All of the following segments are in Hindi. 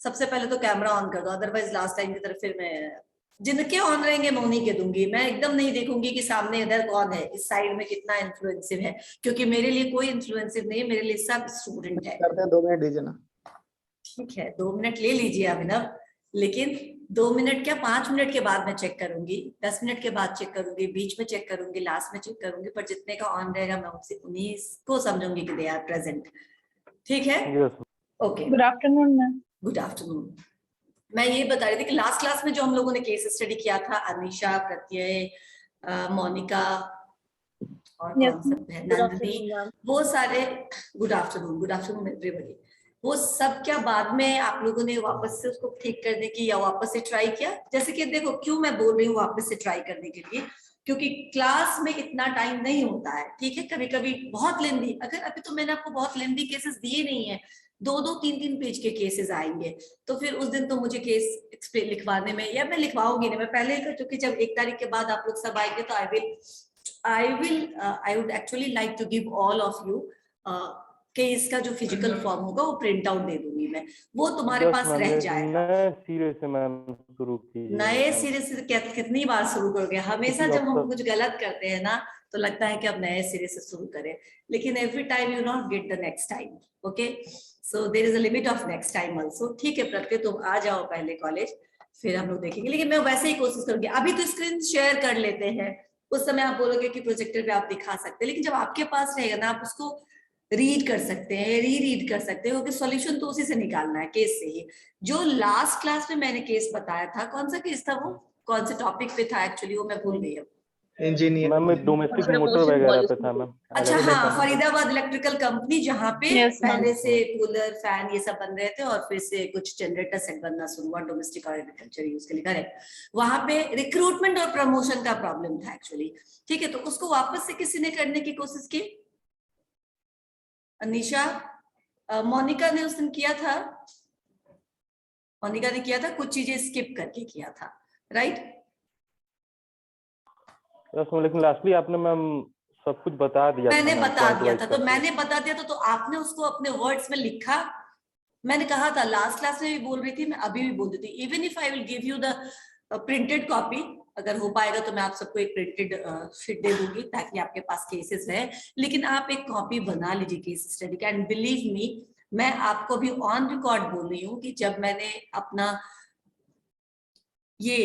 सबसे पहले तो कैमरा ऑन कर दो, अदरवाइज लास्ट टाइम की तरफ फिर मैं जिनके ऑन रहेंगे मैं उन्हीं के दूंगी। मैं एकदम नहीं देखूंगी कि सामने इधर कौन है, इस साइड में कितना इन्फ्लुएंसिव है, क्योंकि मेरे लिए कोई इन्फ्लुएंसिव नहीं है, मेरे लिए सब स्टूडेंट है। करते हैं 2 मिनट दीजिए ना। ठीक है 2 मिनट ले लीजिए अभिनव, लेकिन 2 मिनट क्या 5 मिनट के बाद मैं चेक करूंगी, 10 मिनट के बाद चेक करूंगी, बीच में चेक करूंगी, लास्ट में चेक करूंगी, पर जितने का ऑन रहेगा मैं उनसे उन्हीं को समझूंगी कि दे आर प्रेजेंट। ठीक है, okay. Good afternoon ma'am. Good afternoon. मैं ये बता रही थी कि लास्ट क्लास में जो हम लोगों ने केस स्टडी किया था, अनीशा, प्रत्यय, मोनिका और कौन सब है, नंदिनी, वो सारे, गुड आफ्टरनून एवरीबॉडी, वो सब क्या बाद में आप लोगों ने वापस से उसको ठीक करने की या वापस से ट्राई किया? जैसे कि देखो क्यों मैं बोल रही हूँ वापस से ट्राई करने के लिए, क्योंकि क्लास में इतना टाइम नहीं होता है। ठीक है, कभी कभी बहुत लेंदी, अगर अभी तो मैंने आपको बहुत लेंदी केसेस दिए नहीं है, 2-2, 3-3 पेज के केसेस आएंगे, तो फिर उस दिन तो मुझे केस लिखवाने में, या मैं लिखवाऊंगी नहीं, मैं पहले ही कर चुकी। जब 1 तारीख के बाद आप लोग सब आएंगे तो I would actually like to give all of you case का जो फिजिकल फॉर्म होगा वो प्रिंट आउट दे दूंगी मैं, वो तुम्हारे पास रह जाएगा। नए सिरे से मैम शुरू कीजिए। नए सिरे से कितनी बार शुरू करोगे? हमेशा जब हम कुछ गलत करते हैं ना तो लगता है कि अब नए सिरे से शुरू करें, लेकिन every time you not get the next time. Okay, so there is a limit of next time also. ठीक है प्रत्यय, तुम आ जाओ पहले कॉलेज, फिर हम लोग देखेंगे, लेकिन मैं वैसे ही कोशिश करूंगी। अभी तो स्क्रीन शेयर कर लेते हैं, उस समय आप बोलोगे कि प्रोजेक्टर पे आप दिखा सकते हैं, लेकिन जब आपके पास रहेगा ना आप उसको रीड कर सकते हैं, रीड कर सकते हैं, क्योंकि सॉल्यूशन तो उसी से निकालना है, केस से ही। जो लास्ट क्लास में मैंने केस बताया था, कौन सा केस था वो, कौन से टॉपिक पे था एक्चुअली, वो मैं भूल गई अब। इंजीनियर मैम डोमेस्टिक मोटर वगैरह पे था मैम। अच्छा हाँ, फरीदाबाद इलेक्ट्रिकल कंपनी, जहाँ पे पहले से कूलर फैन ये सब बन रहे थे और फिर से कुछ जनरेटर सेट बनना शुरू हुआ डोमेस्टिक और एग्रीकल्चर यूज के लिए। करेक्ट, वहां पे रिक्रूटमेंट और प्रमोशन का प्रॉब्लम था एक्चुअली। ठीक है, तो उसको वापस से किसी ने करने की कोशिश की? अनीशा, मोनिका ने उस दिन किया था, मोनिका ने किया था, कुछ चीजें स्किप करके किया था, राइट? लेकिन लास्टली आपने मैम सब कुछ बता दिया। मैंने बता दिया था, तो मैंने बता दिया था, तो आपने उसको अपने वर्ड्स में लिखा। मैंने कहा था लास्ट क्लास में भी बोल रही थी, मैं अभी भी बोल रही थी, even if I will give you the printed copy, अगर हो पाएगा तो मैं आप सबको एक प्रिंटेड शीट दे दूंगी ताकि आपके पास केसेस रहे, लेकिन आप एक कॉपी बना लीजिए केस स्टडी का। एंड बिलीव मी, मैं आपको भी ऑन रिकॉर्ड बोल रही हूँ कि जब मैंने अपना ये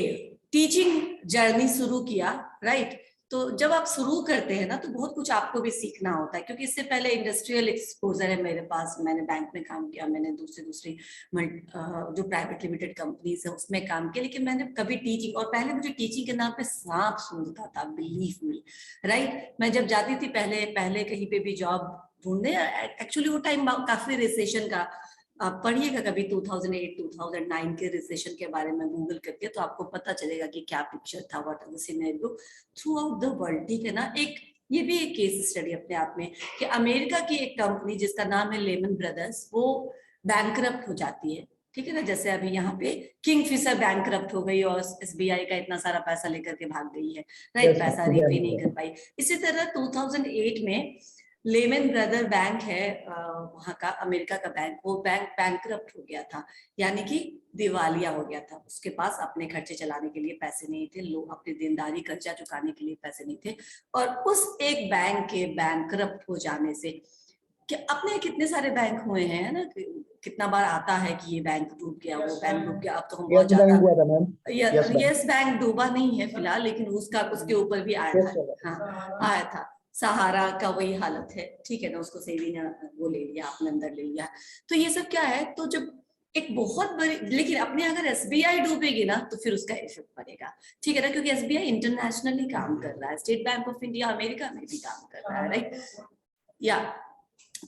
टीचिंग जर्नी शुरू किया, राइट, तो जब आप शुरू करते हैं ना तो बहुत कुछ आपको भी सीखना होता है, क्योंकि इससे पहले इंडस्ट्रियल एक्सपोजर है मेरे पास, मैंने बैंक में काम किया, मैंने दूसरी जो प्राइवेट लिमिटेड कंपनीज है उसमें काम किया, लेकिन मैंने कभी टीचिंग, और पहले मुझे टीचिंग के नाम पे सांप सूंघता था, बिलीव मी, राइट। मैं जब जाती थी पहले कहीं पे भी जॉब ढूंढने, एक्चुअली वो टाइम काफी रिसेशन का, आप पढ़िएगा कभी 2008-2009 के रिसेशन के बारे में गूगल करके, तो आपको पता चलेगा कि क्या पिक्चर था, what are the scenario throughout the world. ठीक है ना, एक ये भी एक केस स्टडी अपने आप में कि अमेरिका की एक कंपनी जिसका नाम है लेमन ब्रदर्स, वो बैंकरप्ट हो जाती है। ठीक है ना, जैसे अभी यहाँ पे किंगफिशर बैंकरप्ट हो गई और एसबीआई का इतना सारा पैसा लेकर के भाग गई है, राइट, पैसा रीपे नहीं कर पाई। इसी तरह 2008 में लेमन ब्रदर बैंक है वहां का, अमेरिका का बैंक, वो बैंक बैंकरप्ट हो गया था, यानी कि दिवालिया हो गया था। उसके पास अपने खर्चे चलाने के लिए पैसे नहीं थे, लोग अपनी देनदारी कर्जा चुकाने के लिए पैसे नहीं थे, और उस एक बैंक के बैंकरप्ट हो जाने से, कि अपने कितने सारे बैंक हुए हैं ना, कितना बार आता है कि ये बैंक डूब गया, वो बैंक डूब गया, अब तो हम बहुत ज्यादा, यस बैंक डूबा नहीं है फिलहाल, लेकिन उसके ऊपर भी आया था, हाँ आया था, सहारा का वही हालत है। ठीक है ना, उसको सेवी ने वो ले लिया, अपने अंदर ले लिया। तो ये सब क्या है, तो जब एक बहुत बड़ी, लेकिन अपने अगर एसबीआई डूबेगी ना तो फिर उसका इफेक्ट पड़ेगा। ठीक है ना, क्योंकि एसबीआई इंटरनेशनली काम कर रहा है, state bank of India America में भी काम कर रहा है, राइट, या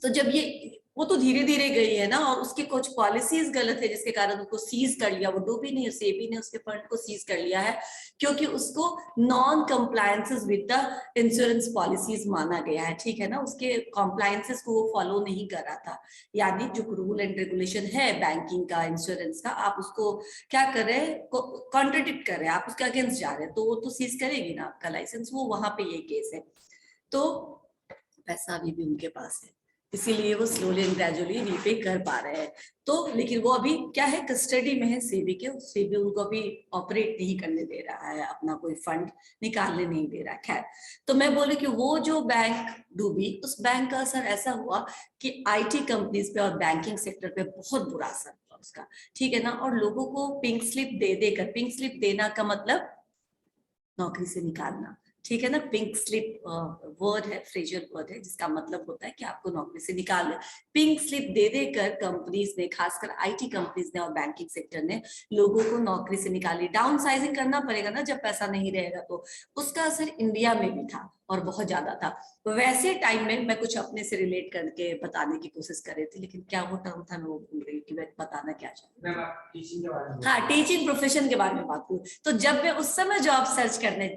तो जब ये वो तो धीरे धीरे गई है ना, और उसकी कुछ पॉलिसीज गलत है जिसके कारण उसको सीज कर लिया, वो डूबी नहीं, सेबी ने उसके फंड को सीज कर लिया है, क्योंकि उसको non compliances with the insurance policies माना गया है। ठीक है ना, उसके कंप्लायंसेस को वो फॉलो नहीं कर रहा था, यानी जो रूल एंड रेगुलेशन है बैंकिंग का, इंश्योरेंस का, आप उसको क्या कर रहे हैं, कॉन्ट्रडिक्ट कर रहे हैं, आप उसके अगेंस्ट जा रहे हैं, तो वो तो सीज करेगी ना आपका लाइसेंस। वो वहां पे ये केस है, तो पैसा अभी भी उनके पास है, इसीलिए वो स्लोली एंड ग्रेजुअली रीपे कर पा रहे हैं। तो लेकिन वो अभी क्या है, कस्टडी में है सेबी के, सेबी उनको अभी ऑपरेट नहीं करने दे रहा है, अपना कोई फंड निकालने नहीं दे रहा है। खैर, तो मैं बोली कि वो जो बैंक डूबी, उस बैंक का असर ऐसा हुआ कि आईटी कंपनीज पे और बैंकिंग सेक्टर पे बहुत बुरा असर हुआ उसका, ठीक है ना। और लोगों को पिंक स्लिप दे देकर, पिंक स्लिप देना का मतलब नौकरी से निकालना, ठीक है ना। पिंक स्लिप वर्ड है, फ्रेजर वर्ड है, जिसका मतलब होता है कि आपको नौकरी से निकाल दे। पिंक स्लिप दे देकर कंपनीज ने, खासकर आईटी कंपनीज ने और बैंकिंग सेक्टर ने लोगों को नौकरी से निकाली। डाउन साइजिंग करना पड़ेगा ना जब पैसा नहीं रहेगा, तो उसका असर इंडिया में भी था और बहुत ज्यादा था। वैसे टाइम में मैं कुछ अपने से रिलेट करके बताने की कोशिश कर रही थी, लेकिन क्या वो टर्म था मैं वो भूल रही कि मैं बताना क्या चाहती हूँ। हाँ, टीचिंग प्रोफेशन के बारे में बात करूँ तो जब मैं उस समय जॉब सर्च करने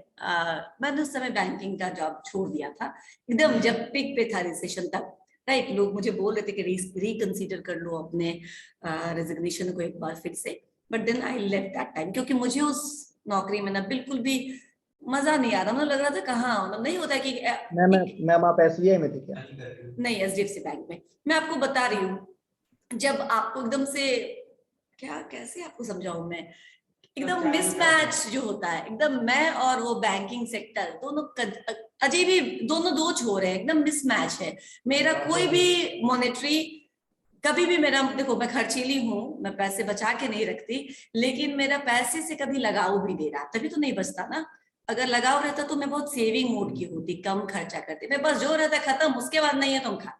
मैंने उस समय बैंकिंग का जॉब छोड़ दिया था, एकदम जब पिक पे था रिसेशन तक, राइट। लोग मुझे बोल रहे थे कि रिकंसीडर कर लो अपने रेजिग्नेशन को एक बार फिर से, but then I left that time, क्योंकि मुझे उस नौकरी में ना बिल्कुल भी मजा नहीं आ रहा। मतलब लग रहा था कहाँ, मतलब नहीं होता कि मैम आप एसबीआई में थे क्या? नहीं, एचडीएफसी बैंक में। मैं आपको बता रही हूँ, जब आपको एकदम से, क्या कैसे आपको समझाऊं मैं, एकदम मिसमैच जो होता है, एकदम मैं और वो बैंकिंग सेक्टर दोनों अजीब ही, दोनों दो छोर है, एकदम मिसमैच है। मेरा कोई भी मॉनेटरी, कभी भी मेरा, देखो मैं खर्चीली हूँ, मैं पैसे बचा के नहीं रखती, लेकिन मेरा पैसे से कभी लगाव भी दे रहा, तभी तो नहीं बचता ना। अगर लगाव रहता तो मैं बहुत सेविंग मोड की होती, कम खर्चा करती, मैं बस जो रहता खत्म, उसके बाद नहीं है तो हम खा,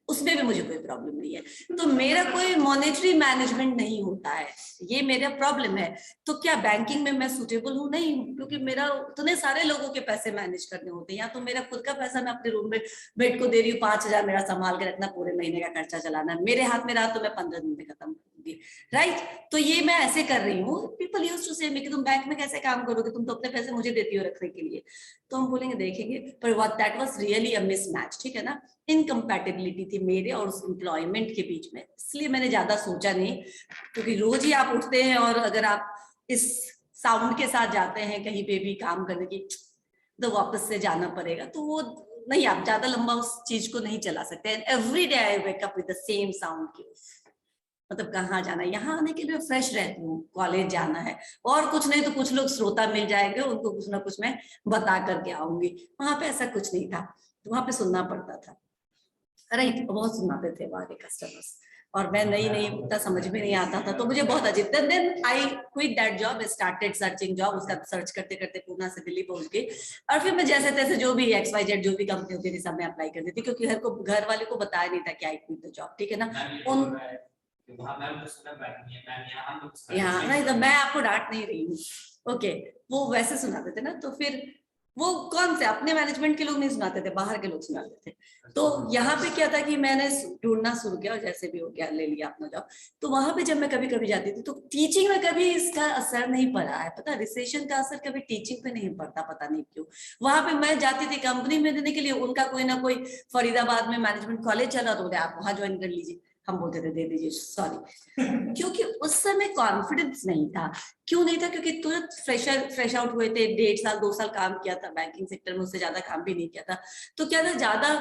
उसमें भी मुझे कोई प्रॉब्लम नहीं है। तो मेरा कोई मॉनेटरी मैनेजमेंट नहीं होता है, ये मेरा प्रॉब्लम है। तो क्या बैंकिंग में मैं सुटेबल हूँ? नहीं हूँ, क्योंकि मेरा इतने सारे लोगों के पैसे मैनेज करने होते हैं। या तो मेरा खुद का पैसा, मैं अपने रूम में बेड को दे रही हूँ 5,000, मेरा संभाल के रखना, पूरे महीने का खर्चा चलाना है, मेरे हाथ में रहा तो मैं 15 दिन में खत्म कर दूंगी, राइट। तो ये मैं ऐसे कर रही हूँ। पीपल यूज्ड टू से मी कि तुम बैंक में कैसे काम करोगे, तुम तो अपने पैसे मुझे देती हो रखने के लिए। तो हम बोलेंगे देखेंगे, पर what that was really a mismatch, ठीक है ना। इनकम्पैटिबिलिटी थी मेरे और उस एम्प्लॉयमेंट के बीच में, इसलिए मैंने ज्यादा सोचा नहीं। क्योंकि रोज ही आप उठते हैं और अगर आप इस साउंड के साथ जाते हैं कहीं पे भी काम करने की, तो वापस से जाना पड़ेगा, तो वो नहीं, आप ज्यादा लंबा उस चीज को नहीं चला सकते। Every day I wake up with the same sound की, मतलब कहाँ जाना है, यहाँ आने के लिए फ्रेश रहती हूँ, कॉलेज जाना है और कुछ नहीं तो कुछ लोग श्रोता मिल जाएंगे, उनको कुछ ना कुछ मैं बता करके आऊंगी। वहां पे ऐसा कुछ नहीं था, तो वहां पे सुनना पड़ता था, राइट। बहुत सुनाते थे वहां के कस्टमर्स, और मैं नई नई, उतना समझ में नहीं आता था, तो मुझे बहुत अजीब था। Then I quit that job, started searching job. उसका सर्च करते करते पूना से दिल्ली पहुंच गई, और फिर मैं जैसे तैसे जो भी XYZ जो भी कंपनी होती थी सब में अप्लाई कर देती, क्योंकि घर वाले को बताया नहीं था कि आई क्विट द जॉब, ठीक है ना। उन यहाँ नहीं, तो मैं आपको डांट नहीं रही हूँ, ओके। वो वैसे सुनाते थे ना, तो फिर वो कौन से अपने मैनेजमेंट के लोग नहीं सुनाते थे, बाहर के लोग सुनाते थे। तो यहाँ पे क्या था कि मैंने ढूंढना शुरू किया, और जैसे भी हो गया ले लिया अपना जॉब। तो वहां पे जब मैं कभी कभी जाती थी, तो टीचिंग में कभी इसका असर नहीं पड़ा है, पता, रिसेशन का असर कभी टीचिंग पे नहीं पड़ता, पता नहीं क्यों। वहां पे मैं जाती थी कंपनी में देने के लिए, उनका कोई ना कोई फरीदाबाद में मैनेजमेंट कॉलेज चला, तो बोले आप वहां ज्वाइन कर लीजिए, हम बोलते थे दे दीजिए सॉरी, क्योंकि उस समय कॉन्फिडेंस नहीं था। क्यों नहीं था? क्योंकि तुरंत फ्रेश आउट हुए थे, 1.5 साल 2 साल काम किया था बैंकिंग सेक्टर में, उससे ज्यादा काम भी नहीं किया था। तो क्या था, ज्यादा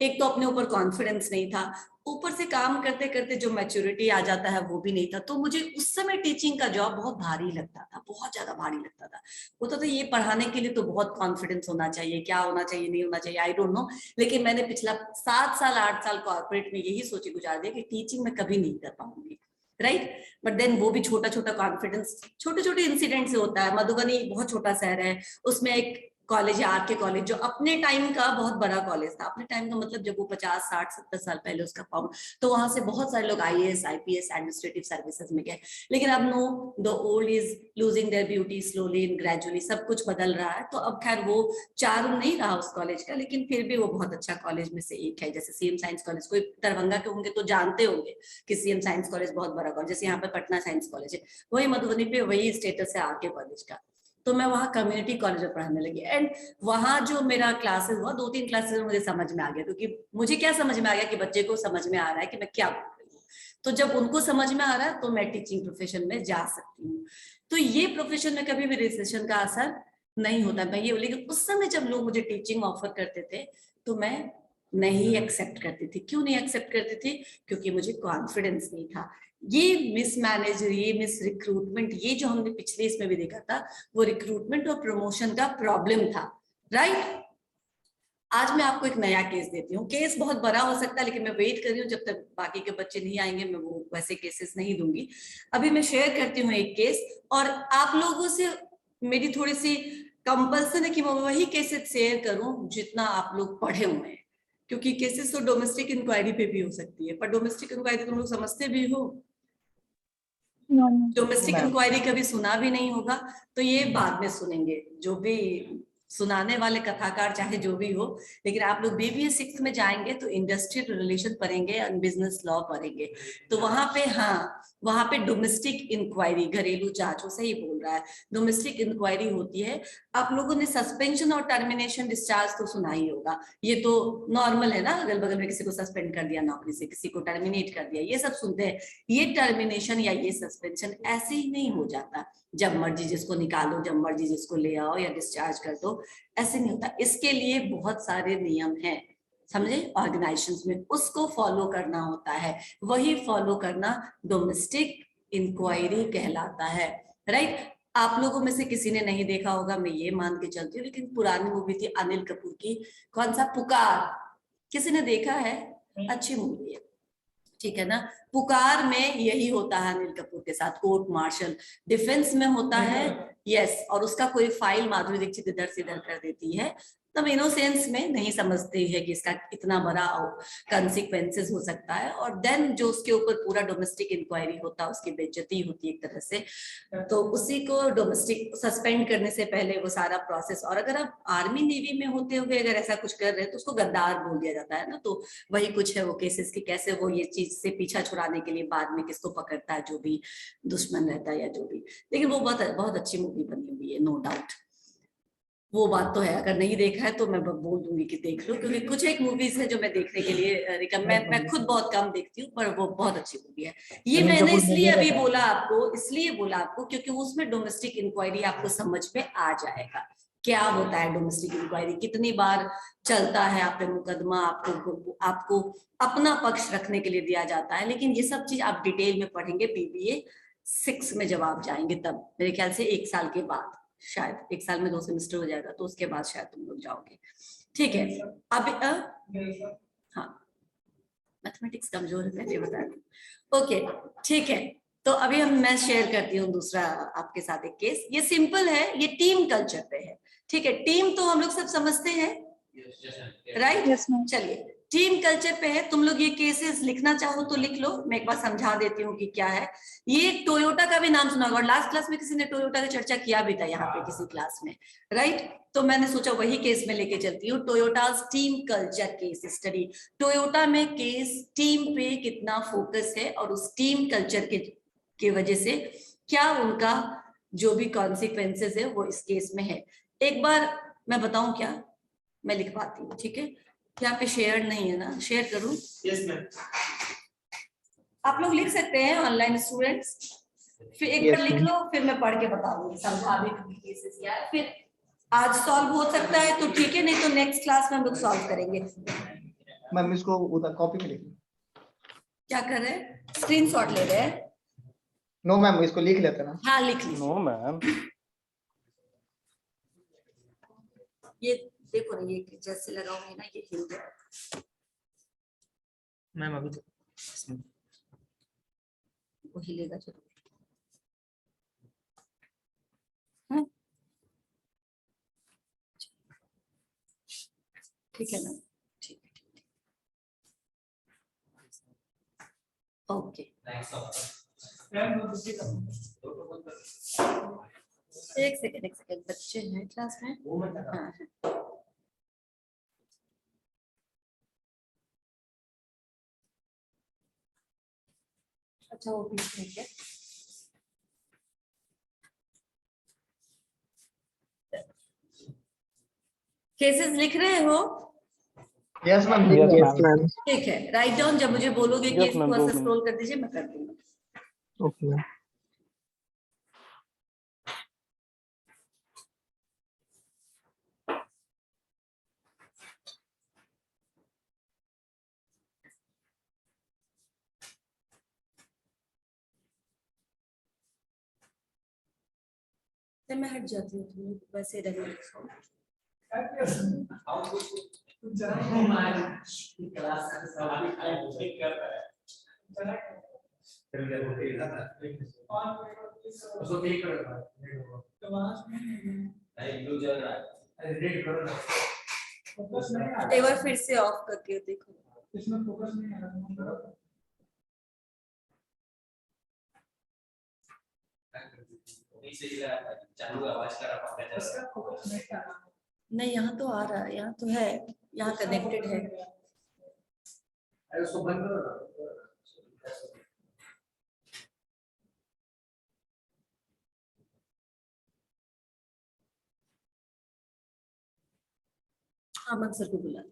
एक तो अपने ऊपर कॉन्फिडेंस नहीं था, ऊपर से काम करते करते जो मैच्योरिटी आ जाता है वो भी नहीं था। तो मुझे उस समय टीचिंग का जॉब बहुत भारी लगता था, बहुत ज्यादा भारी लगता था। वो तो ये पढ़ाने के लिए तो बहुत कॉन्फिडेंस होना चाहिए, क्या होना चाहिए नहीं होना चाहिए, आई डोंट नो। लेकिन मैंने पिछला 7 साल 8 साल कॉर्पोरेट में यही सोचे गुजार दिया कि टीचिंग में कभी नहीं कर पाऊंगी, राइट। बट देन वो भी छोटा छोटा कॉन्फिडेंस, छोटे छोटे इंसिडेंट से होता है। मधुबनी बहुत छोटा शहर है, उसमें एक कॉलेज है आर के कॉलेज, जो अपने टाइम का बहुत बड़ा कॉलेज था। अपने टाइम का मतलब जब वो 50 60 70 साल पहले उसका फाउंड, तो वहां से बहुत सारे लोग IAS IPS एडमिनिस्ट्रेटिव सर्विसेज में गए। लेकिन अब no, the old is losing their beauty slowly and gradually, सब कुछ बदल रहा है। तो अब खैर वो चारों नहीं रहा उस कॉलेज का, लेकिन फिर भी वो बहुत अच्छा कॉलेज में से एक है। जैसे CM साइंस कॉलेज, कोई दरभंगा के होंगे तो जानते होंगे कि CM साइंस कॉलेज बहुत बड़ा कॉलेज, जैसे यहाँ पे पटना साइंस कॉलेज है, वही मधुबनी पे वही स्टेटस है आर के कॉलेज का। तो मैं वहाँ कम्युनिटी कॉलेज में पढ़ाने लगी, एंड वहाँ जो मेरा क्लासेस हुआ, 2-3 क्लासेस में मुझे समझ में आ गया। क्योंकि मुझे क्या समझ में आ गया कि बच्चे को समझ में आ रहा है कि मैं क्या बोल रही हूँ। तो जब उनको समझ में आ रहा है तो मैं टीचिंग प्रोफेशन में जा सकती हूँ। तो ये प्रोफेशन में कभी भी रिसेशन का असर नहीं होता, मैं ये बोली। उस समय जब लोग मुझे टीचिंग ऑफर करते थे तो मैं नहीं एक्सेप्ट करती थी। क्यों नहीं एक्सेप्ट करती थी? क्योंकि मुझे कॉन्फिडेंस नहीं था। ये मिसमैनेजर, ये मिस रिक्रूटमेंट, ये जो हमने पिछले इसमें भी देखा था, वो रिक्रूटमेंट और प्रमोशन का प्रॉब्लम था, राइट। आज मैं आपको एक नया केस देती हूँ। केस बहुत बड़ा हो सकता है, लेकिन मैं वेट कर रही हूँ जब तक बाकी के बच्चे नहीं आएंगे, मैं वो वैसे केसेस नहीं दूंगी। अभी मैं शेयर करती हूँ एक केस, और आप लोगों से मेरी थोड़ी सी कंपल्सन है कि मैं वही केसेस शेयर करूं जितना आप लोग पढ़े हुए हैं, क्योंकि केसेस तो डोमेस्टिक इंक्वायरी पे भी हो सकती है। पर डोमेस्टिक इंक्वायरी तुम लोग समझते भी हो? डोमेस्टिक मैम इंक्वायरी कभी सुना भी नहीं होगा, तो ये बाद में सुनेंगे, जो भी सुनाने वाले कथाकार चाहे जो भी हो। लेकिन आप लोग बीबीए 6 में जाएंगे तो इंडस्ट्रियल रिलेशन पढ़ेंगे और बिजनेस लॉ पढ़ेंगे। तो वहां पे, हाँ, वहां पे डोमेस्टिक इंक्वायरी, घरेलू जांच, वो सही बोल रहा है, डोमेस्टिक इंक्वायरी होती है। आप लोगों ने सस्पेंशन और टर्मिनेशन डिस्चार्ज तो सुना ही होगा, ये तो नॉर्मल है ना, अगल बगल में किसी को सस्पेंड कर दिया नौकरी से, किसी को टर्मिनेट कर दिया, ये सब सुनते हैं। ये टर्मिनेशन या ये सस्पेंशन ऐसे ही नहीं हो जाता, जब मर्जी जिसको निकालो, जब मर्जी जिसको ले आओ या डिस्चार्ज कर दो, ऐसे नहीं होता। इसके लिए बहुत सारे नियम हैं, समझे, ऑर्गेनाइजेशंस में, उसको फॉलो करना होता है। वही फॉलो करना डोमेस्टिक इंक्वायरी कहलाता है, राइट। आप लोगों में से किसी ने नहीं देखा होगा, मैं ये मान के चलती हूँ, लेकिन पुरानी मूवी थी अनिल कपूर की, कौन सा, पुकार, किसी ने देखा है? अच्छी मूवी है, ठीक है ना। पुकार में यही होता है अनिल कपूर के साथ, कोर्ट मार्शल डिफेंस में होता है, यस, और उसका कोई फाइल माधुरी दीक्षित इधर से इधर कर देती है, तब इनोसेंस में नहीं समझते है कि इसका इतना बड़ा कंसिक्वेंसेस हो सकता है, और देन जो उसके ऊपर पूरा डोमेस्टिक इंक्वायरी होता है, उसकी बेइज्जती होती है एक तरह से। तो उसी को डोमेस्टिक सस्पेंड करने से पहले वो सारा प्रोसेस, और अगर आप आर्मी नेवी में होते हुए अगर ऐसा कुछ कर रहे हैं तो उसको गद्दार बोल दिया जाता है ना। तो वही कुछ है वो केसेस की, कैसे वो ये चीज से पीछा छुड़ाने के लिए बाद में किसको पकड़ता है, जो भी दुश्मन रहता है या जो भी। लेकिन वो बहुत बहुत अच्छी मूवी बनी हुई है, नो डाउट। वो बात तो है, अगर नहीं देखा है तो मैं बोल दूंगी कि देख लो, क्योंकि कुछ एक मूवीज है जो मैं देखने के लिए रिकमेंड, मैं खुद बहुत कम देखती हूँ, पर वो बहुत अच्छी मूवी है। ये अनिल मैंने कपूर इसलिए मूवी अभी रहता है। बोला आपको, इसलिए बोला आपको क्योंकि उसमें डोमेस्टिक इंक्वायरी आपको समझ में आ जाएगा, क्या होता है डोमेस्टिक इंक्वायरी, कितनी बार चलता है आप पे मुकदमा, आपको आपको अपना पक्ष रखने के लिए दिया जाता है। लेकिन ये सब चीज आप डिटेल में पढ़ेंगे बीबीए 6 में जब आप जाएंगे, तब मेरे ख्याल से 1 साल के बाद, शायद 1 साल में 2 सेमेस्टर हो जाएगा, तो उसके बाद शायद तुम लोग जाओगे, ठीक है। अब हाँ, मैथमेटिक्स कमजोर है, पहले बता दी, ओके, ठीक है। तो अभी मैं शेयर करती हूँ दूसरा आपके साथ एक केस। ये सिंपल है, ये टीम कल्चर पे है, ठीक है। टीम तो हम लोग सब समझते हैं, राइट, Yes, ma'am. चलिए, टीम कल्चर पे है। तुम लोग ये केसेस लिखना चाहो तो लिख लो, मैं एक बार समझा देती हूँ कि क्या है। ये टोयोटा का भी नाम सुना होगा, और लास्ट क्लास में किसी ने टोयोटा की चर्चा किया भी था यहाँ पे किसी क्लास में, राइट। तो मैंने सोचा वही केस में लेके चलती हूँ, Toyota's team culture case study. Toyota में केस टीम पे कितना फोकस है, और उस टीम कल्चर के वजह से क्या उनका जो भी कॉन्सिक्वेंसेस है वो इस केस में है। एक बार मैं बताऊं क्या, मैं लिखवाती हूँ, ठीक है। यहाँ पे शेयर नहीं है ना, शेयर करूं? Yes ma'am. आप लोग लिख सकते हैं ऑनलाइन स्टूडेंट्स, फिर एक Yes, बार लिख ma'am. लो, फिर मैं पढ़ के बताऊंगी, समझा भी केसेस क्या है। फिर आज सॉल्व हो सकता है तो ठीक है, नहीं तो नेक्स्ट क्लास में हम लोग सॉल्व करेंगे। मैम इसको उधर कॉपी में लिख लो। क्या कर रहे हैं, स्क्रीनशॉट ले रहे हैं? नो मैम, इसको लिख लेते ना। हाँ लिख लीजिए। नो मैम, ये देखो ना, ये जैसे लगाओगे ना, ये हिल जाएगा। मैम अभी तो वो हिलेगा जरूर, हाँ? ठीक है ना, ठीक है, ओके। एक सेकेंड, बच्चे हैं क्लास में, हाँ है। अच्छा वो भी ठीक है। केसेस लिख रहे हो? यस मैम, लिख Yes, लो। ma'am. ma'am. ठीक है, राइट डाउन, जब मुझे बोलोगे कि Yes, इसको ma'am, थोड़ा 2 सा minutes. स्क्रॉल कर दीजिए, मैं कर दूंगा। Okay, ma'am. फिर मैं हट जाती हूँ, तुम लोग वैसे रहने दो। एक बार फिर से ऑफ करके देखो। इसमें फोकस नहीं आ रहा। चालू आवाज कर रहा इसका फोकस नहीं आ रहा। नहीं, यहाँ तो आ रहा है, यहाँ तो है, यहाँ कनेक्टेड है। उसको बंद करो ना। अमन सर को बुला।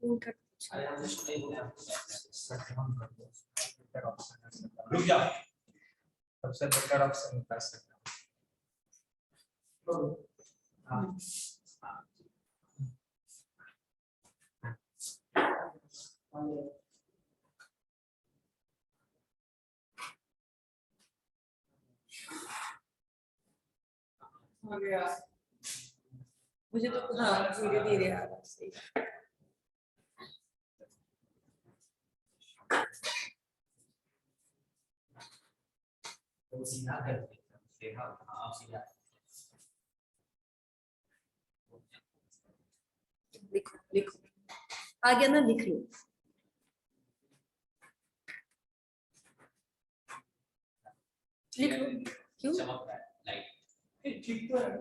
उनका रुक जाओ। सबसे बेटर ऑप्शन कर सकते हो। हाँ। आ गया। मुझे तो हाँ धीरे धीरे आ रहा है, सही। तो सीधा कर देखा हाँ सीधा लिखो लिखो, आ गया ना, लिख लो। लिख लो। क्यों? चमक रहा है लाइट ठीक तो है।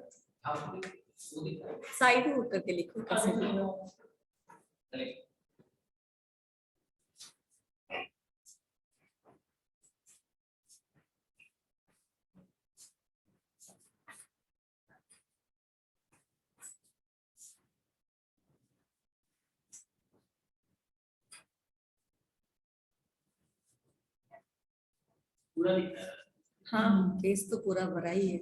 आप वो दिख रहा है साइड में होकर के लिखो कैसे भी। चले पूरा दिख रहा है हाँ, फेस तो पूरा भरा ही है।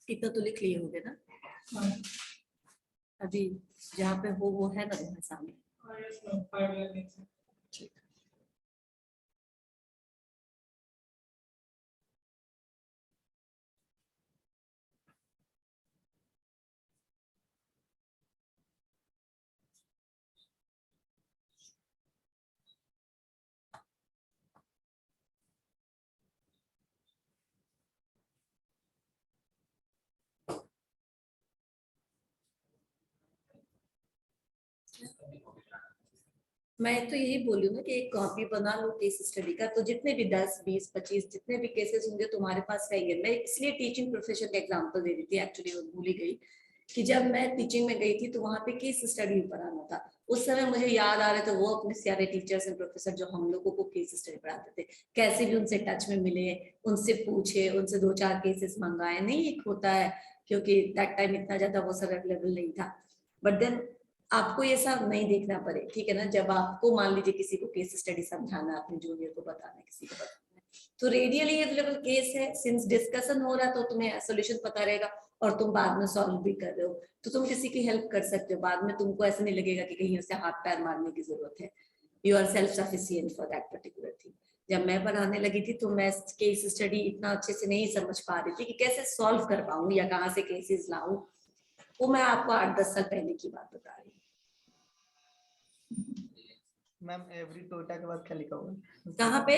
इतना तो लिख लिए होगे ना? अभी जहाँ पे हो वो है ना तुम्हारे सामने? ठीक। मैं तो यही बोली हूँ ना कि एक कॉपी बना लो केस स्टडी का, तो जितने भी 10, 20, 25 जितने भी केसेस होंगे तुम्हारे पास रहेंगे। मैं इसलिए टीचिंग प्रोफेशन का एग्जांपल दे रही थी, एक्चुअली वो भूल ही गई कि जब मैं टीचिंग में गई थी तो वहां पे केस स्टडी पढ़ाना था। उस समय मुझे याद आ रहे थे वो अपने सारे टीचर्स एंड प्रोफेसर जो हम लोगों को केस स्टडी पढ़ाते थे, कैसे भी उनसे टच में मिले, उनसे पूछे, उनसे 2-4 केसेस मंगाए। नहीं एक होता है, क्योंकि दैट टाइम इतना ज्यादा वो सब अवेलेबल नहीं था। बट देन आपको ये सब नहीं देखना पड़े, ठीक है ना? जब आपको मान लीजिए किसी को केस स्टडी समझाना है, अपने जूनियर को बताना है, किसी को बताना है, तो रेडियली अवेलेबल केस है, सिंस डिस्कशन हो रहा है तो तुम्हें सोल्यूशन पता रहेगा और तुम बाद में सॉल्व भी कर रहे हो, तो तुम किसी की हेल्प कर सकते हो। बाद में तुमको ऐसा नहीं लगेगा कि कहीं उसे हाथ पैर मारने की जरूरत है। You are self sufficient for that particular thing. जब मैं पढ़ाने लगी थी तो मैं केस स्टडी इतना अच्छे से नहीं समझ पा रही थी कि कैसे सॉल्व कर पाऊं या कहाँ से केसेस लाऊं। वो मैं आपको 8-10 साल पहले की बात बता रही हूँ। मैम एवरी टोयोटा के बाद क्या लिखा हुआ है? कहाँ पे?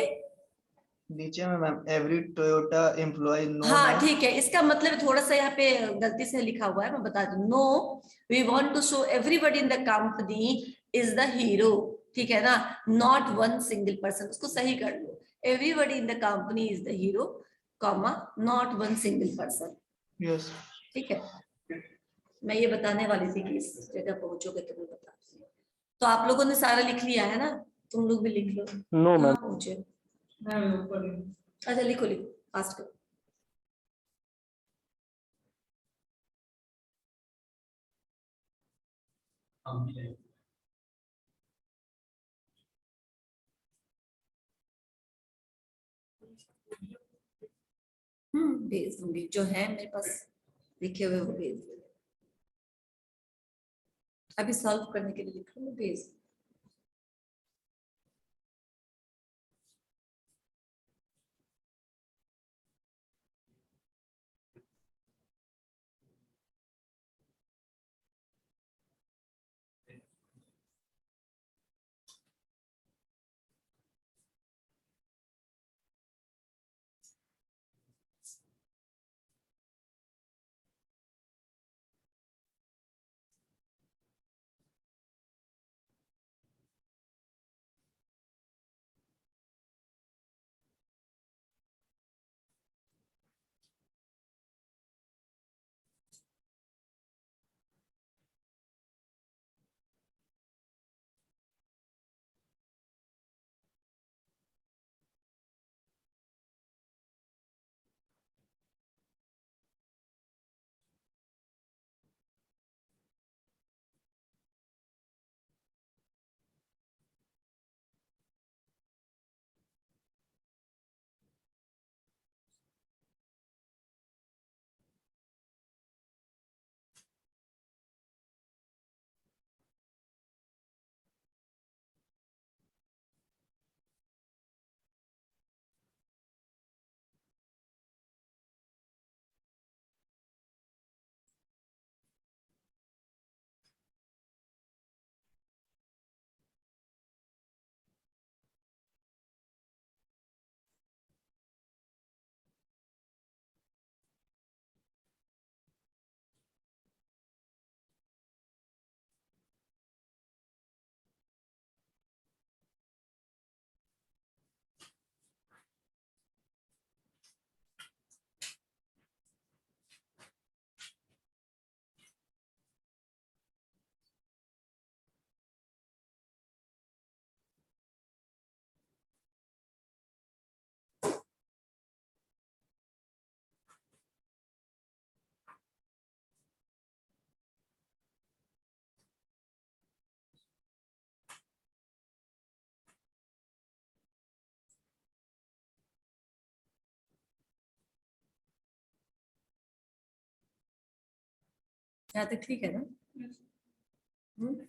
नीचे में ma'am every Toyota employ no. हाँ ठीक है, इसका मतलब थोड़ा सा यहाँ पे गलती से लिखा हुआ है, मैं बता दूं। No, we want to show everybody in the company is the hero, ठीक है ना? नॉट वन सिंगल पर्सन, उसको सही कर लो। Everybody in the company is the hero, comma not one single person. Yes. ठीक है, मैं ये बताने वाली थी कि इस जगह पहुंचोगे तो मैं बता दूंगी। तो आप लोगों ने सारा लिख लिया है ना? तुम लोग भी लिख लो। No ma'am. कहाँ पहुंचे? अच्छा लिखो लिखो, फास्ट करो। भेज दूंगी, जो है मेरे पास लिखे हुए वो भेज दूंगी। अभी सॉल्व करने के लिए लिख लो, मैं भेज दूंगी। यहाँ तक ठीक है ना? हम्म?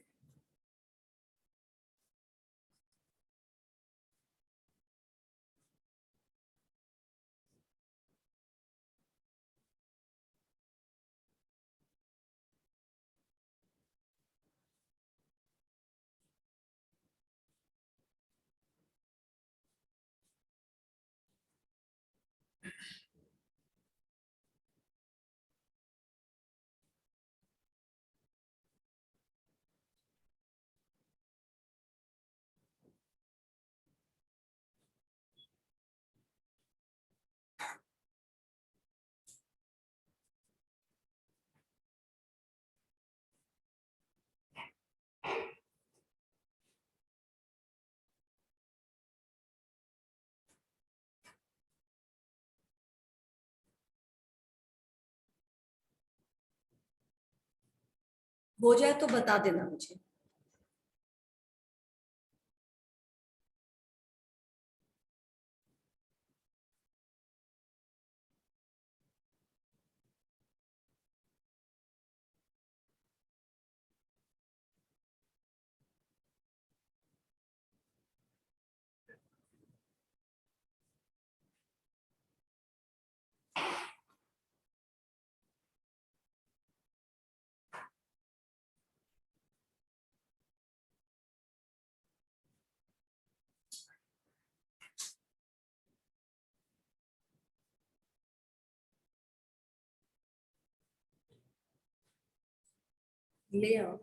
हो जाए तो बता देना मुझे। ले आओ।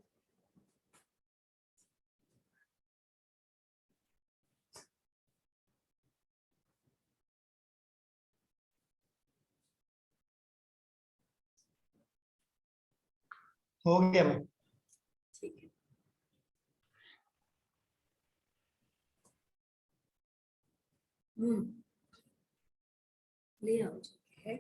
हो गया मैम। ठीक है। ले आओ। ठीक है।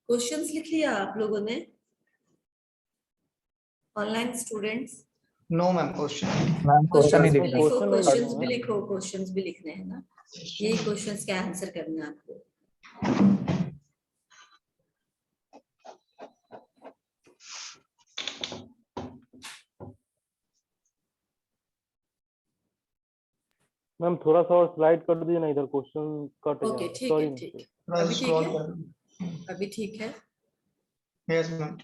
क्वेश्चंस लिख लिया आप लोगों ने? Online students no ma'am question. Ma'am question questions नहीं भी लिखना। लिखो, क्वेश्चन नहीं क्वेश्चंस लिखना भी है। लिखो, क्वेश्चंस भी लिखने हैं ना। यही क्वेश्चंस का आंसर करना है आपको। मैम थोड़ा सा और स्लाइड कर दीजिए ना, इधर क्वेश्चन कट जा ओके रहा है। ठीक सॉरी है, मैम। ठीक है। थोड़ा अभी ठीक स्क्रॉल है? कर। अभी ठीक है? Yes ma'am.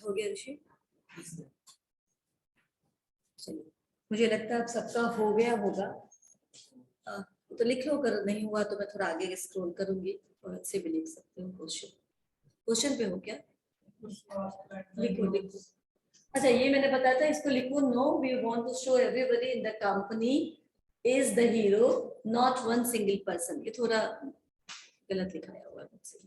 हो गया ऋषि? चलिए, मुझे लगता है अब सबका हो गया होगा। तो लिख लो, अगर नहीं हुआ तो मैं थोड़ा आगे स्क्रॉल करूंगी और अच्छे भी लिख सकते हो। क्वेश्चन पे हो क्या? लिखो लिखो। अच्छा, ये मैंने बताया था, इसको लिखो। No, we want to show everybody in the company is the hero, not one single person. ये थोड़ा गलत लिखाया हुआ है मुझसे।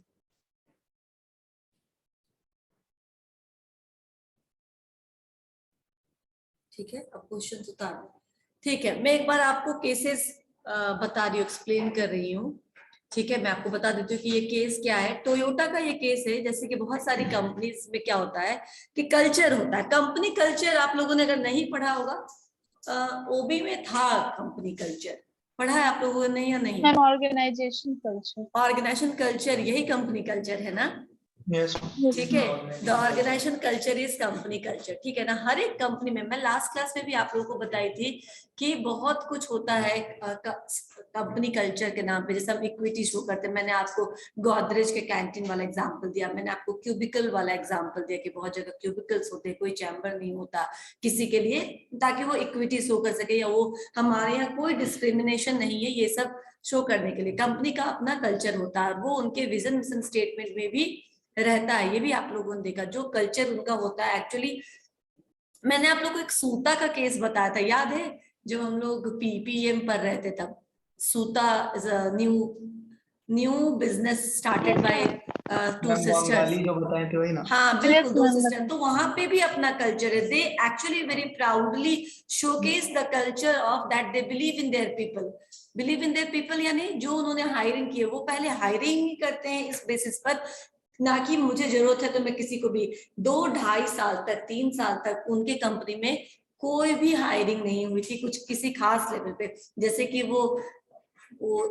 ठीक है, अब क्वेश्चन उतारो। ठीक है, मैं एक बार आपको केसेस बता रही हूँ, एक्सप्लेन कर रही हूँ। ठीक है, मैं आपको बता देती हूँ कि ये केस क्या है। टोयोटा का ये केस है। जैसे कि बहुत सारी कंपनीज में क्या होता है कि कल्चर होता है, कंपनी कल्चर। आप लोगों ने अगर नहीं पढ़ा होगा, ओबी में था कंपनी कल्चर, पढ़ा है आप लोगों ने या नहीं? Ma'am organisation culture. Organisation culture यही कंपनी कल्चर है ना? यस ठीक है, the organisation culture is company culture. ठीक है ना? हर एक कंपनी में, मैं लास्ट क्लास में भी आप लोगों को बताई थी कि बहुत कुछ होता है कंपनी कल्चर के नाम पे। जैसे हम इक्विटी शो करते हैं, मैंने आपको गोदरेज के कैंटीन वाला एग्जांपल दिया, मैंने आपको क्यूबिकल वाला एग्जांपल दिया कि बहुत जगह क्यूबिकल्स होते हैं, कोई चैम्बर नहीं होता किसी के लिए, ताकि वो इक्विटी शो कर सके, या वो हमारे यहाँ कोई डिस्क्रिमिनेशन नहीं है, ये सब शो करने के लिए कंपनी का अपना कल्चर होता है। वो उनके विजन मिशन स्टेटमेंट में भी रहता है। ये भी आप लोगों ने देखा, जो कल्चर उनका होता है। एक्चुअली मैंने आप लोगों को एक सूता का केस बताया था, याद है? जब हम लोग पीपीएम पर रहते तब, सूता is a new business started by two sisters. जो बताए थे वही ना? हाँ बिल्कुल, Yes, दो ma'am, सिस्टर। तो वहां पे भी अपना कल्चर है। They actually very proudly showcase the culture of that they believe in their people. Believe in their people यानी जो उन्होंने हायरिंग की है, वो पहले हायरिंग ही करते हैं इस बेसिस पर, ना कि मुझे जरूरत है तो मैं किसी को भी। 2-2.5 साल तक, 3 साल तक उनके कंपनी में कोई भी हायरिंग नहीं हुई थी कुछ किसी खास लेवल पे। जैसे कि वो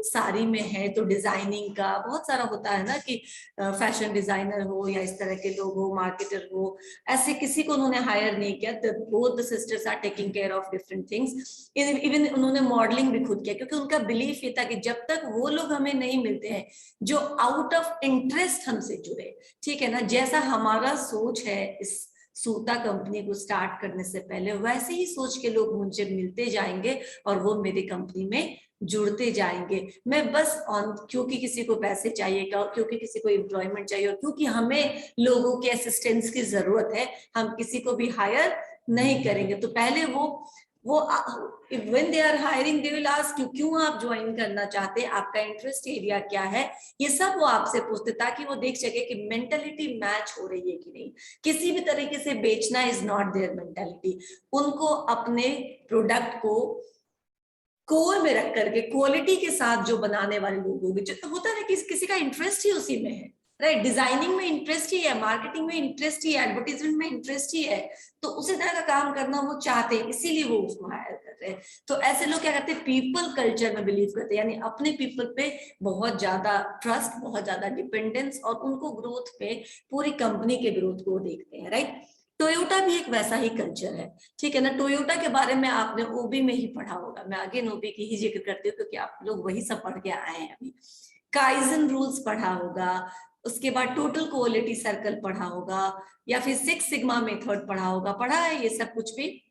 साड़ी में है तो डिजाइनिंग का बहुत सारा होता है ना, कि फैशन डिजाइनर हो या इस तरह के लोग हो, मार्केटर हो, ऐसे किसी को उन्होंने हायर नहीं किया। Both the sisters are taking care of different things. Even उन्होंने मॉडलिंग भी खुद किया, क्योंकि उनका बिलीफ ये था कि जब तक वो लोग हमें नहीं मिलते हैं जो आउट ऑफ इंटरेस्ट हमसे जुड़े, ठीक है ना, जैसा हमारा सोच है इस सूता कंपनी को स्टार्ट करने से पहले, वैसे ही सोच के लोग मुझे मिलते जाएंगे और वो मेरी कंपनी में जुड़ते जाएंगे। मैं बस क्योंकि किसी को पैसे चाहिए, क्योंकि किसी को एम्प्लॉयमेंट चाहिए, और क्योंकि हमें लोगों के असिस्टेंस की जरूरत है, हम किसी को भी हायर नहीं करेंगे। तो पहले वो when they are hiring they will ask क्यों आप ज्वाइन करना चाहते हैं, आपका इंटरेस्ट एरिया क्या है, ये सब वो आपसे पूछते, ताकि वो देख सके कि मेंटालिटी मैच हो रही है कि नहीं। किसी भी तरीके से बेचना इज नॉट देयर मेंटालिटी। उनको अपने प्रोडक्ट को कोर में रख करके क्वालिटी के साथ जो बनाने वाले लोग होंगे, जो होता है कि किसी का इंटरेस्ट ही उसी में है, राइट? डिजाइनिंग में इंटरेस्ट ही है, मार्केटिंग में इंटरेस्ट ही है, एडवर्टाइजमेंट में इंटरेस्ट ही है, तो उसी तरह का काम करना वो चाहते हैं, इसीलिए वो उसको हायर कर रहे हैं। तो ऐसे लोग क्या करते हैं, पीपल कल्चर में बिलीव करते हैं, यानी अपने पीपल पे बहुत ज्यादा ट्रस्ट, बहुत ज्यादा डिपेंडेंस, और उनको ग्रोथ पे, पूरी कंपनी के ग्रोथ को देखते हैं, राइट? टोयोटा भी एक वैसा ही कल्चर है, ठीक है ना? टोयोटा के बारे में आपने ओबी में ही पढ़ा होगा, मैं आगे ओबी की ही जिक्र करती हूँ क्योंकि आप लोग वही सब पढ़ के आए हैं अभी। काइजन रूल्स पढ़ा होगा, उसके बाद टोटल क्वालिटी सर्कल पढ़ा होगा, या फिर 6 सिग्मा मेथड पढ़ा होगा। पढ़ा है ये सब कुछ भी?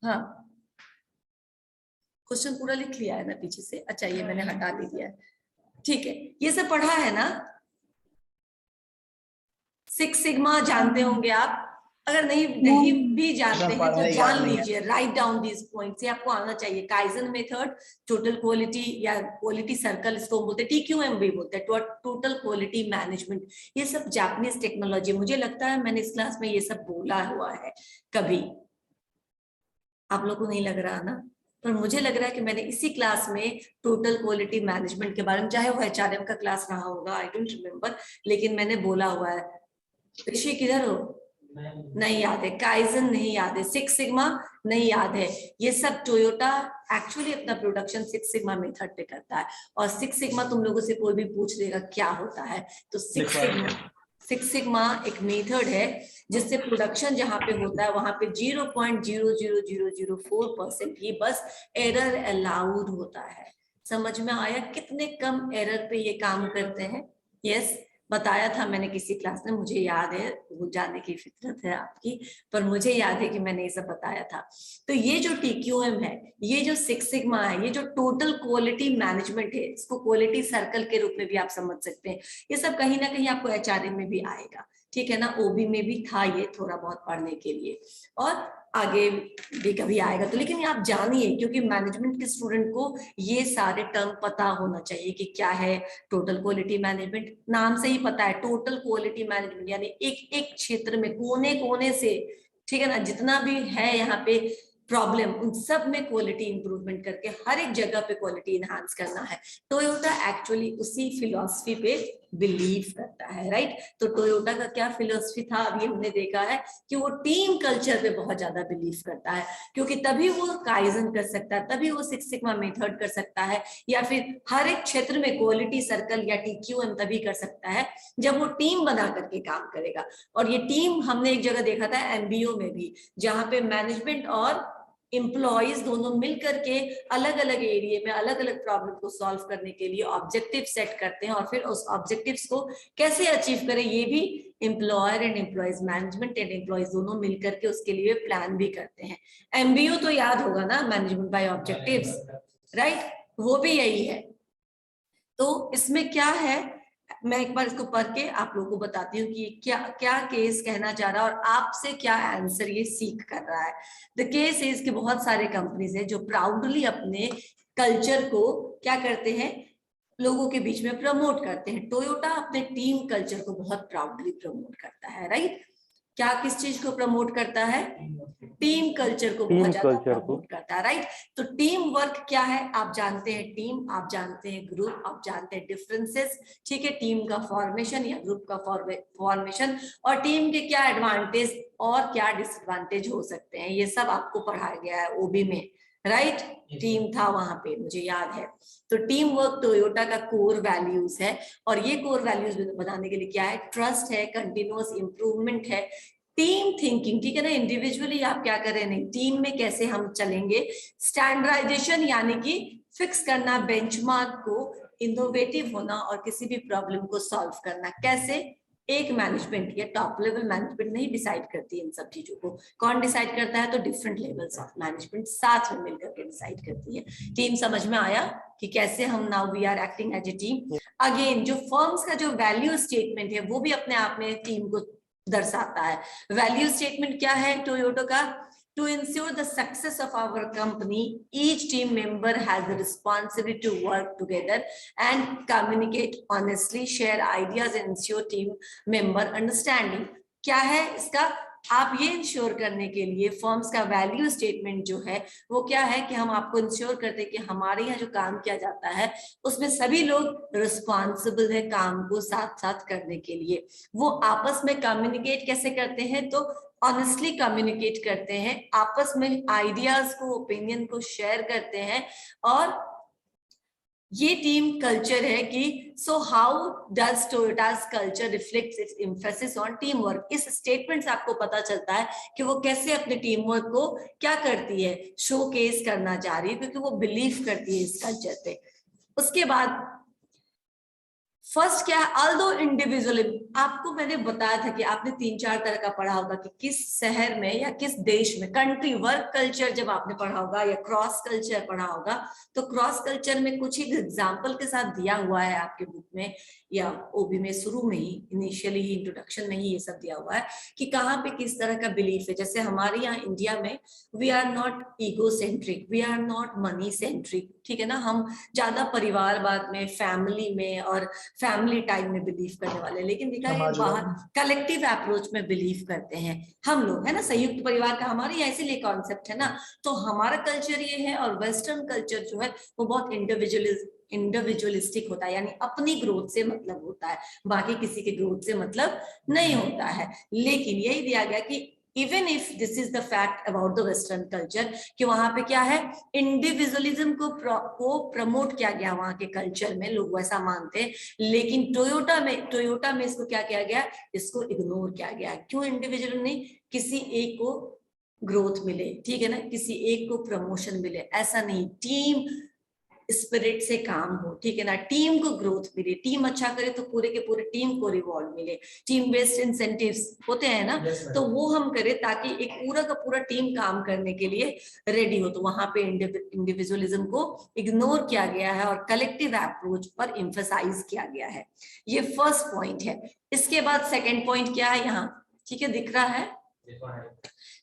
हाँ, क्वेश्चन पूरा लिख लिया है ना पीछे से? अच्छा, ये मैंने हटा भी दिया है, ठीक है। ये सब पढ़ा है ना? 6 सिग्मा जानते होंगे आप, अगर नहीं भी जानते हैं तो जान लीजिए, राइट डाउन दीज पॉइंट्स, ये आपको आना चाहिए। काइजन मेथड, टोटल क्वालिटी या क्वालिटी सर्कल इसको बोलते हैं, TQM भी बोलते हैं, टोटल क्वालिटी मैनेजमेंट। ये सब जापानीज टेक्नोलॉजी, मुझे लगता है मैंने इस क्लास में ये सब बोला हुआ है कभी, आप लोग को नहीं लग रहा ना? पर मुझे लग रहा है कि मैंने इसी क्लास में टोटल क्वालिटी मैनेजमेंट के बारे में, चाहे वो HRM का क्लास रहा होगा, आई डोंट रिमेम्बर, लेकिन मैंने बोला हुआ है। ऋषि किधर हो? नहीं याद है। काइजन नहीं याद है, 6 सिग्मा नहीं याद है। ये सब टोयोटा एक्चुअली अपना प्रोडक्शन 6 सिग्मा मेथड पे करता है, और 6 सिग्मा तुम लोगों से कोई भी पूछ लेगा क्या होता है, तो 6 सिग्मा एक मेथड है जिससे प्रोडक्शन जहां पे होता है वहां पे 0.00004% ही बस एरर अलाउड होता है। समझ में आया? कितने कम एरर पे ये काम करते हैं? यस, बताया था मैंने किसी क्लास में, मुझे याद है, वो जानने की फितरत है आपकी, पर मुझे याद है कि मैंने ये सब बताया था। तो ये जो TQM है, ये जो सिक्स सिग्मा है, ये जो टोटल क्वालिटी मैनेजमेंट है, इसको क्वालिटी सर्कल के रूप में भी आप समझ सकते हैं। ये सब कहीं ना कहीं आपको HRM में भी आएगा, ठीक है ना, OB में भी था ये थोड़ा बहुत पढ़ने के लिए, और आगे भी कभी आएगा। तो लेकिन आप जानिए, क्योंकि मैनेजमेंट के स्टूडेंट को ये सारे टर्म पता होना चाहिए कि क्या है टोटल क्वालिटी मैनेजमेंट। नाम से ही पता है टोटल क्वालिटी मैनेजमेंट, यानी एक एक क्षेत्र में कोने कोने से, ठीक है ना, जितना भी है यहाँ पे प्रॉब्लम, उन सब में क्वालिटी इंप्रूवमेंट करके हर एक जगह पे क्वालिटी इनहांस करना है। टोयोटा एक्चुअली उसी फिलॉसफी पे बिलीव करता है, राइट। तो टोयोटा का क्या फिलॉसफी था, अभी हमने देखा है कि वो टीम कल्चर पे बहुत ज्यादा बिलीव करता है, क्योंकि तभी वो काइजन कर सकता है, तभी वो सिक्स सिग्मा मेथड कर सकता है, या फिर हर एक क्षेत्र में क्वालिटी सर्कल या TQM तभी कर सकता है जब वो टीम बना करके काम करेगा। और ये टीम हमने एक जगह देखा था MBO में भी, जहां पे मैनेजमेंट और एम्प्लॉइज दोनों मिलकर के अलग अलग एरिया में अलग अलग प्रॉब्लम को सॉल्व करने के लिए ऑब्जेक्टिव सेट करते हैं, और फिर उस ऑब्जेक्टिव्स को कैसे अचीव करें ये भी employer and employees, management and employees दोनों मिलकर के उसके लिए प्लान भी करते हैं। MBO तो याद होगा ना, मैनेजमेंट बाय ऑब्जेक्टिव्स, राइट, वो भी यही है। तो इसमें क्या है, मैं एक बार इसको पढ़ के आप लोगों को बताती हूँ कि क्या क्या केस कहना चाह रहा है और आपसे क्या आंसर ये सीख कर रहा है। द केस इज कि बहुत सारे कंपनीज हैं जो प्राउडली अपने कल्चर को क्या करते हैं, लोगों के बीच में प्रमोट करते हैं। टोयोटा अपने टीम कल्चर को बहुत प्राउडली प्रमोट करता है, राइट। क्या किस चीज को प्रमोट करता है, टीम कल्चर को बहुत ज्यादा प्रमोट करता है, राइट। तो टीम वर्क क्या है, आप जानते हैं टीम, आप जानते हैं ग्रुप, आप जानते हैं डिफरेंसेस, ठीक है, टीम का फॉर्मेशन या ग्रुप का फॉर्मेशन, और टीम के क्या एडवांटेज और क्या डिसएडवांटेज हो सकते हैं, ये सब आपको पढ़ाया गया है OB में, राइट। टीम था वहां पे, मुझे याद है। तो टीम वर्क टोयोटा का कोर वैल्यूज है, और ये कोर वैल्यूज बनाने के लिए क्या है, ट्रस्ट है, कंटिन्यूअस इंप्रूवमेंट है, टीम थिंकिंग, ठीक है ना, इंडिविजुअली आप क्या कर रहे हैं, नहीं टीम में कैसे हम चलेंगे, स्टैंडर्डाइजेशन यानी कि फिक्स करना बेंचमार्क को, इनोवेटिव होना और किसी भी प्रॉब्लम को सॉल्व करना। कैसे, एक मैनेजमेंट या टॉप लेवल मैनेजमेंट नहीं डिसाइड करती इन सब चीजों को, कौन डिसाइड करता है, तो डिफरेंट लेवल्स ऑफ मैनेजमेंट साथ में मिलकर के डिसाइड करती है। टीम समझ में आया कि कैसे हम now we are acting as a team. Again जो फर्म्स का जो वैल्यू स्टेटमेंट है वो भी अपने आप में टीम को दर्शाता है। वैल्यू स्टेटमेंट क्या है टोयोटा का, to ensure the success of our company, each team member has the responsibility to work together and communicate honestly, share ideas and ensure team member understanding। क्या है इसका, आप ये इंश्योर करने के लिए फर्म्स का वैल्यू स्टेटमेंट जो है वो क्या है कि हम आपको इंश्योर करते हैं कि हमारे यहाँ जो काम किया जाता है उसमें सभी लोग रिस्पॉन्सिबल है काम को साथ साथ करने के लिए। वो आपस में कम्युनिकेट कैसे करते हैं, तो ऑनेस्टली कम्युनिकेट करते हैं, आपस में आइडियाज को, ओपिनियन को शेयर करते हैं, और ये टीम कल्चर है कि so how does Toyota's culture reflects its emphasis on team work. इस स्टेटमेंट से आपको पता चलता है कि वो कैसे अपने टीम वर्क को क्या करती है, शोकेस करना चाह रही है, क्योंकि वो बिलीव करती है इस कल्चर पे। उसके बाद फर्स्ट क्या है, ऑल्दो इंडिविजुअल, आपको मैंने बताया था कि आपने 3-4 तरह का पढ़ा होगा कि किस शहर में या किस देश में, कंट्री वर्क कल्चर जब आपने पढ़ा होगा या क्रॉस कल्चर पढ़ा होगा, तो क्रॉस कल्चर में कुछ ही एग्जांपल के साथ दिया हुआ है आपके बुक में या OB में, शुरू में ही इनिशियली ही इंट्रोडक्शन में ही ये सब दिया हुआ है कि कहाँ पे किस तरह का बिलीफ है। जैसे हमारे यहाँ इंडिया में we are not ego centric, we are not money centric, ठीक है ना, हम ज्यादा परिवारवाद में, फैमिली में और फैमिली टाइम में बिलीव करने वाले, लेकिन देखा है बाहर कलेक्टिव अप्रोच में बिलीव करते हैं हम लोग, है ना, संयुक्त परिवार का हमारे यहाँ इसीलिए कॉन्सेप्ट है ना। तो हमारा कल्चर ये है, और वेस्टर्न कल्चर जो है वो बहुत इंडिविजुअलिस्टिक होता है, यानी अपनी ग्रोथ से मतलब होता है, बाकी किसी के ग्रोथ से मतलब नहीं होता है। लेकिन यही दिया गया कि even if this is the fact about the western culture कि वहां पे क्या है, इंडिविजुअलिज्म को प्रमोट किया गया वहां के कल्चर में, लोग वैसा मानते हैं। लेकिन टोयोटा में इसको क्या किया गया, इसको इग्नोर किया गया। क्यों इंडिविजुअल नहीं, किसी एक को ग्रोथ मिले, ठीक है ना, किसी एक को प्रमोशन मिले, ऐसा नहीं, टीम स्पिरिट से काम हो, ठीक है ना, टीम को ग्रोथ मिले, टीम अच्छा करे तो पूरे के पूरे टीम को रिवॉर्ड मिले, टीम बेस्ड इंसेंटिव्स होते हैं ना, Yes, तो madam. वो हम करें ताकि एक पूरा का पूरा टीम काम करने के लिए रेडी हो। तो वहां पे इंडिविजुअलिज्म को इग्नोर किया गया है और कलेक्टिव अप्रोच पर एम्फसाइज किया गया है। ये फर्स्ट पॉइंट है। इसके बाद सेकंड पॉइंट क्या है यहाँ, ठीक है, दिख रहा है। ये तो है।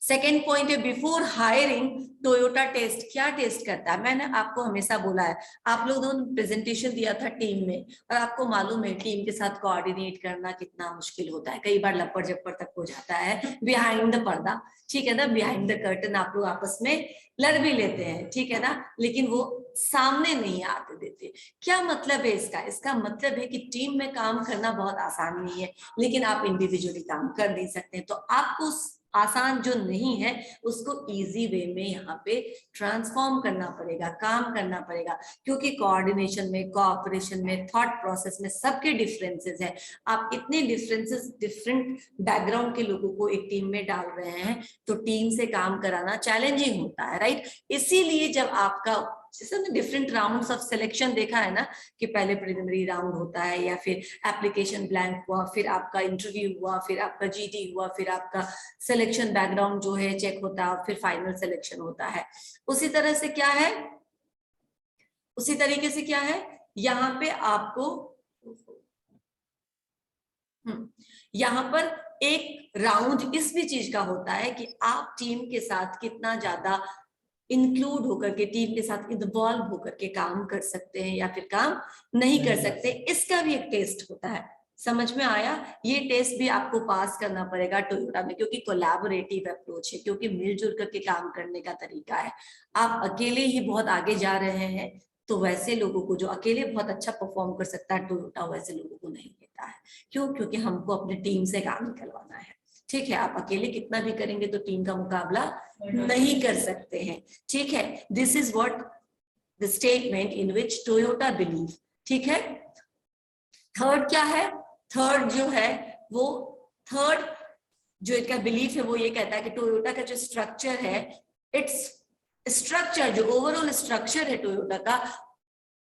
सेकेंड पॉइंट है बिफोर हायरिंग टोयोटा टेस्ट, क्या टेस्ट करता है, मैंने आपको हमेशा बोला है, आप लोगों ने प्रेजेंटेशन दिया था टीम में, और आपको मालूम है टीम के साथ कोऑर्डिनेट करना कितना मुश्किल होता है, कई बार लपड़ झपड़ तक हो जाता है बिहाइंड द पर्दा, ठीक है ना, बिहाइंड द कर्टन आप लोग आपस में लड़ भी लेते हैं, ठीक है ना, लेकिन वो सामने नहीं आते देते। क्या मतलब है इसका? इसका मतलब है कि टीम में काम करना बहुत आसान नहीं है, लेकिन आप इंडिविजुअली काम कर नहीं सकते। तो आपको आसान जो नहीं है उसको इजी वे में यहाँ पे ट्रांसफॉर्म करना पड़ेगा, काम करना पड़ेगा, क्योंकि कोऑर्डिनेशन में, कोऑपरेशन में, थॉट प्रोसेस में सबके डिफरेंसेस है। आप इतने डिफरेंसेस, डिफरेंट बैकग्राउंड के लोगों को एक टीम में डाल रहे हैं तो टीम से काम कराना चैलेंजिंग होता है, राइट। इसीलिए जब आपका जैसे हमने डिफरेंट राउंड्स ऑफ सिलेक्शन देखा है ना, कि पहले प्रिलिमिनरी राउंड होता है, या फिर एप्लीकेशन ब्लैंक हुआ, फिर आपका इंटरव्यू हुआ, फिर आपका जीटी हुआ, फिर आपका सिलेक्शन बैकग्राउंड जो है चेक होता है, फिर फाइनल सिलेक्शन होता है। उसी तरह से क्या है, उसी तरीके से क्या है, यहाँ पे आपको यहाँ पर एक राउंड इस भी चीज का होता है कि आप टीम के साथ कितना ज्यादा इंक्लूड होकर के, टीम के साथ इन्वॉल्व होकर के काम कर सकते हैं या फिर काम नहीं कर सकते, इसका भी एक टेस्ट होता है। समझ में आया? ये टेस्ट भी आपको पास करना पड़ेगा टोयोटा में, क्योंकि कोलैबोरेटिव अप्रोच है, क्योंकि मिलजुल करके काम करने का तरीका है। आप अकेले ही बहुत आगे जा रहे हैं तो वैसे लोगों को, जो अकेले बहुत अच्छा परफॉर्म कर सकता है टोयोटा, वैसे लोगों को नहीं देता है। क्यों? क्योंकि हमको अपनी टीम से काम निकलवाना है, ठीक है। आप अकेले कितना भी करेंगे तो टीम का मुकाबला नहीं कर सकते हैं, ठीक है। This is what the statement in which Toyota believe, ठीक है। थर्ड क्या है? थर्ड जो है वो, थर्ड जो इनका बिलीफ है वो ये कहता है कि टोयोटा का जो स्ट्रक्चर है, इट्स स्ट्रक्चर, जो ओवरऑल स्ट्रक्चर है टोयोटा का,